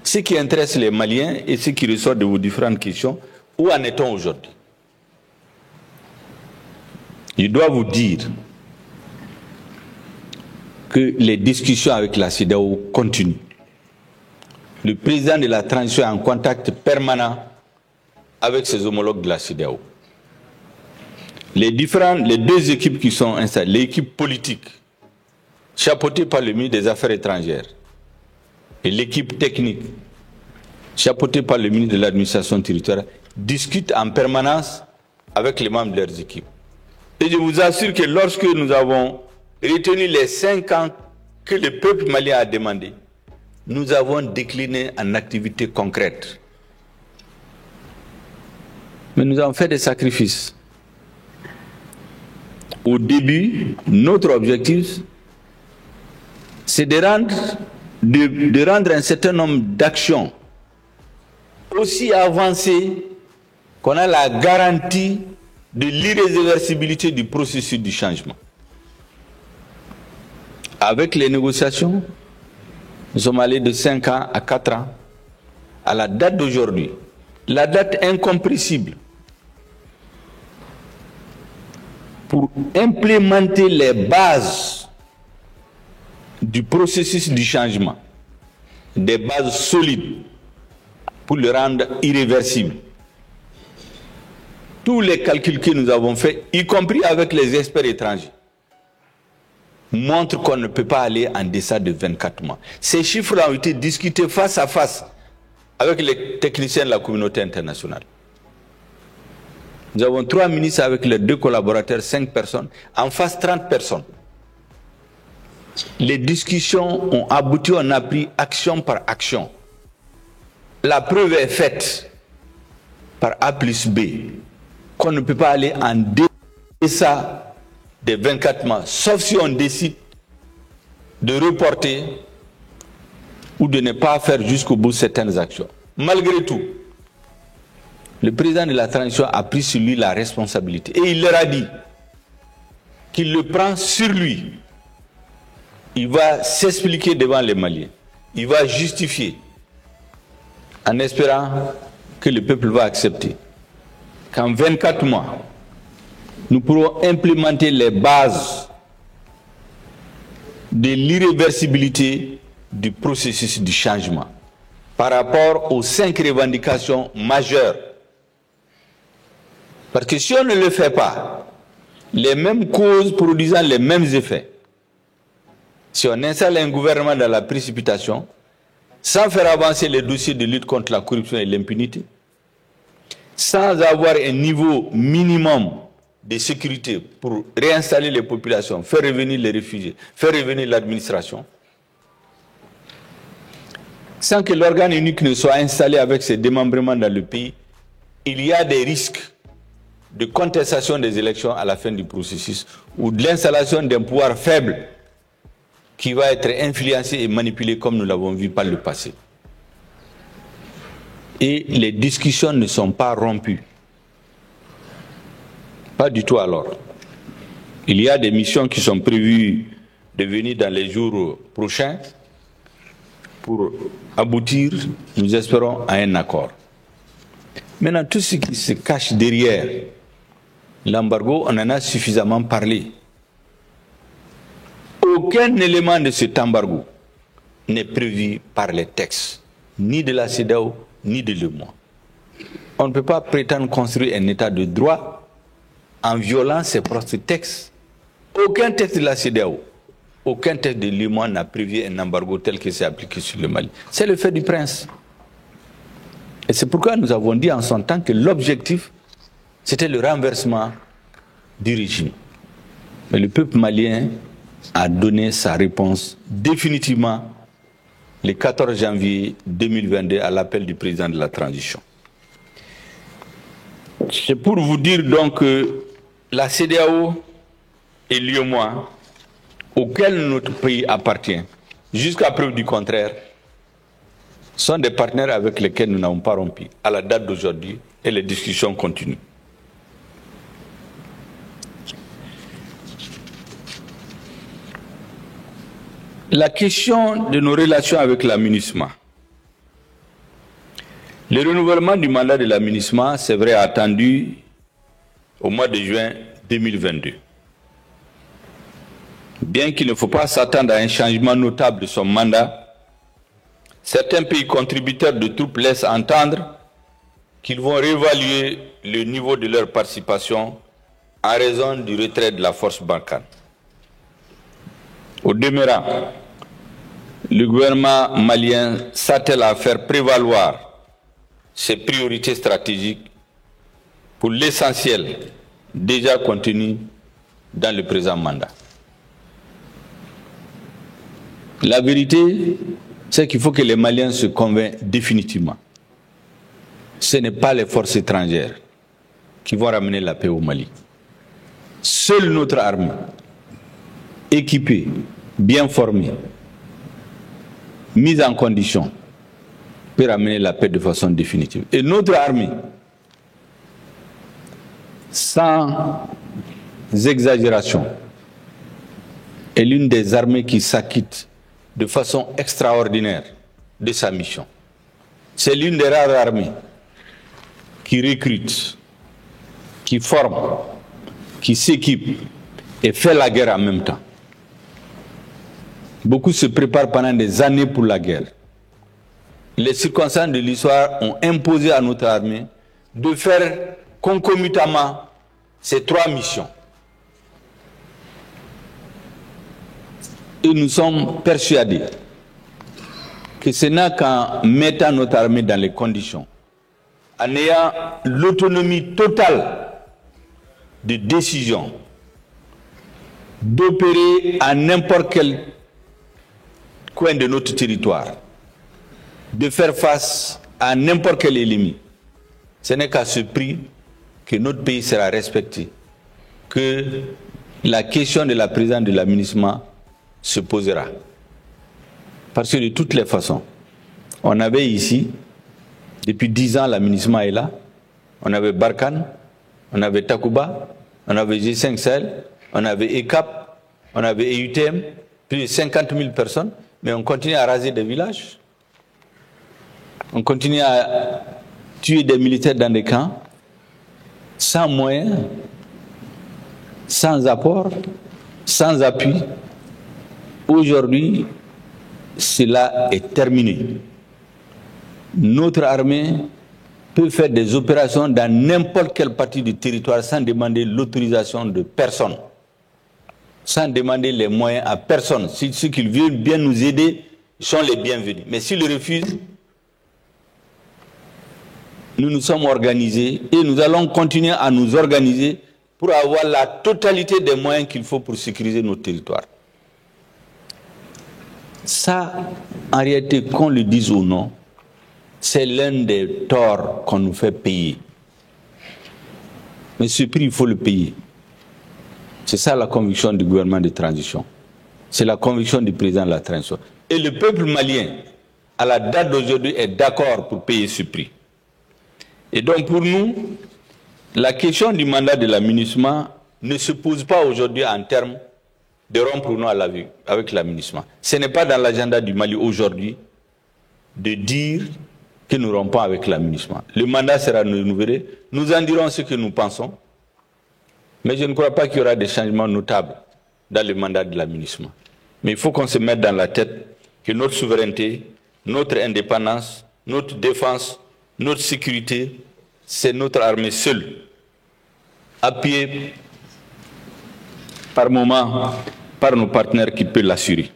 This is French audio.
ce qui intéresse les Maliens et ce qui ressort de vos différentes questions, où en est-on aujourd'hui? Je dois vous dire que les discussions avec la CEDEAO continuent. Le président de la transition est en contact permanent avec ses homologues de la CEDEAO. Les deux équipes qui sont installées, l'équipe politique, chapeautée par le ministre des Affaires étrangères, et l'équipe technique, chapeautée par le ministre de l'administration territoriale, discutent en permanence avec les membres de leurs équipes. Et je vous assure que lorsque nous avons retenu les 5 ans que le peuple malien a demandé, nous avons décliné en activités concrètes. Mais nous avons fait des sacrifices. Au début, notre objectif, c'est de rendre un certain nombre d'actions aussi avancées qu'on a la garantie de l'irréversibilité du processus du changement. Avec les négociations, nous sommes allés de 5 ans à 4 ans. À la date d'aujourd'hui, la date incompressible pour implémenter les bases du processus du changement, des bases solides pour le rendre irréversible. Tous les calculs que nous avons faits, y compris avec les experts étrangers, montrent qu'on ne peut pas aller en deçà de 24 mois. Ces chiffres ont été discutés face à face avec les techniciens de la communauté internationale. Nous avons 3 ministres avec les 2 collaborateurs, 5 personnes, en face 30 personnes. Les discussions ont abouti, on a pris action par action. La preuve est faite par A plus B qu'on ne peut pas aller en deçà des 24 mois, sauf si on décide de reporter ou de ne pas faire jusqu'au bout certaines actions. Malgré tout, le président de la transition a pris sur lui la responsabilité et il leur a dit qu'il le prend sur lui. Il va s'expliquer devant les Maliens, il va justifier en espérant que le peuple va accepter qu'en 24 mois, nous pourrons implémenter les bases de l'irréversibilité du processus du changement par rapport aux 5 revendications majeures. Parce que si on ne le fait pas, les mêmes causes produisant les mêmes effets, si on installe un gouvernement dans la précipitation, sans faire avancer les dossiers de lutte contre la corruption et l'impunité, sans avoir un niveau minimum de sécurité pour réinstaller les populations, faire revenir les réfugiés, faire revenir l'administration, sans que l'organe unique ne soit installé avec ses démembrements dans le pays, il y a des risques de contestation des élections à la fin du processus ou de l'installation d'un pouvoir faible qui va être influencé et manipulé comme nous l'avons vu par le passé. Et les discussions ne sont pas rompues. Pas du tout alors. Il y a des missions qui sont prévues de venir dans les jours prochains pour aboutir, nous espérons, à un accord. Maintenant, tout ce qui se cache derrière l'embargo, on en a suffisamment parlé. Aucun élément de cet embargo n'est prévu par les textes, ni de la CEDEAO, ni de l'UEMOA. On ne peut pas prétendre construire un état de droit en violant ses propres textes. Aucun texte de la CEDEAO, aucun texte de l'UEMOA n'a prévu un embargo tel que c'est appliqué sur le Mali. C'est le fait du prince. Et c'est pourquoi nous avons dit en son temps que l'objectif, c'était le renversement du régime. Mais le peuple malien a donné sa réponse définitivement le 14 janvier 2022 à l'appel du président de la transition. C'est pour vous dire donc que la CEDEAO et l'UEMOA, auxquels notre pays appartient, jusqu'à preuve du contraire, sont des partenaires avec lesquels nous n'avons pas rompu à la date d'aujourd'hui et les discussions continuent. La question de nos relations avec la MINUSMA, Le renouvellement du mandat de la MINUSMA, c'est vrai, attendu au mois de juin 2022. Bien qu'il ne faut pas s'attendre à un changement notable de son mandat, certains pays contributeurs de troupes laissent entendre qu'ils vont réévaluer le niveau de leur participation en raison du retrait de la force Barkhane. Au demeurant, le gouvernement malien s'attelle à faire prévaloir ses priorités stratégiques pour l'essentiel déjà contenu dans le présent mandat. La vérité, c'est qu'il faut que les Maliens se convainquent définitivement. Ce n'est pas les forces étrangères qui vont ramener la paix au Mali. Seule notre armée, équipée, bien formée, mise en condition, peut ramener la paix de façon définitive. Et notre armée, sans exagération, est l'une des armées qui s'acquitte de façon extraordinaire de sa mission. C'est l'une des rares armées qui recrute, qui forme, qui s'équipe et fait la guerre en même temps. Beaucoup se préparent pendant des années pour la guerre. Les circonstances de l'histoire ont imposé à notre armée de faire concomitamment ces trois missions. Et nous sommes persuadés que ce n'est qu'en mettant notre armée dans les conditions, en ayant l'autonomie totale de décision, d'opérer à n'importe quel coin de notre territoire, de faire face à n'importe quel ennemi. Ce n'est qu'à ce prix que notre pays sera respecté, que la question de la présence de la MINUSMA se posera. Parce que de toutes les façons, on avait ici, depuis 10 ans, la MINUSMA est là, on avait Barkhane, on avait Takuba, on avait G5 Sahel, on avait ECAP, on avait EUTM, plus de 50 000 personnes, mais on continue à raser des villages. On continue à tuer des militaires dans des camps, sans moyens, sans apport, sans appui. Aujourd'hui, cela est terminé. Notre armée peut faire des opérations dans n'importe quelle partie du territoire sans demander l'autorisation de personne, sans demander les moyens à personne. Si ceux qui veulent bien nous aider sont les bienvenus. Mais s'ils le refusent, nous nous sommes organisés et nous allons continuer à nous organiser pour avoir la totalité des moyens qu'il faut pour sécuriser notre territoire. Ça, en réalité, qu'on le dise ou non, c'est l'un des torts qu'on nous fait payer. Mais ce prix, il faut le payer. C'est ça la conviction du gouvernement de transition. C'est la conviction du président de la transition. Et le peuple malien, à la date d'aujourd'hui, est d'accord pour payer ce prix. Et donc pour nous, la question du mandat de la MINUSMA ne se pose pas aujourd'hui en termes de rompre ou non avec la MINUSMA. Ce n'est pas dans l'agenda du Mali aujourd'hui de dire que nous rompons avec la MINUSMA. Le mandat sera renouvelé, nous en dirons ce que nous pensons, mais je ne crois pas qu'il y aura des changements notables dans le mandat de la MINUSMA. Mais il faut qu'on se mette dans la tête que notre souveraineté, notre indépendance, notre défense, notre sécurité, c'est notre armée seule, appuyée par moments par nos partenaires qui peut l'assurer.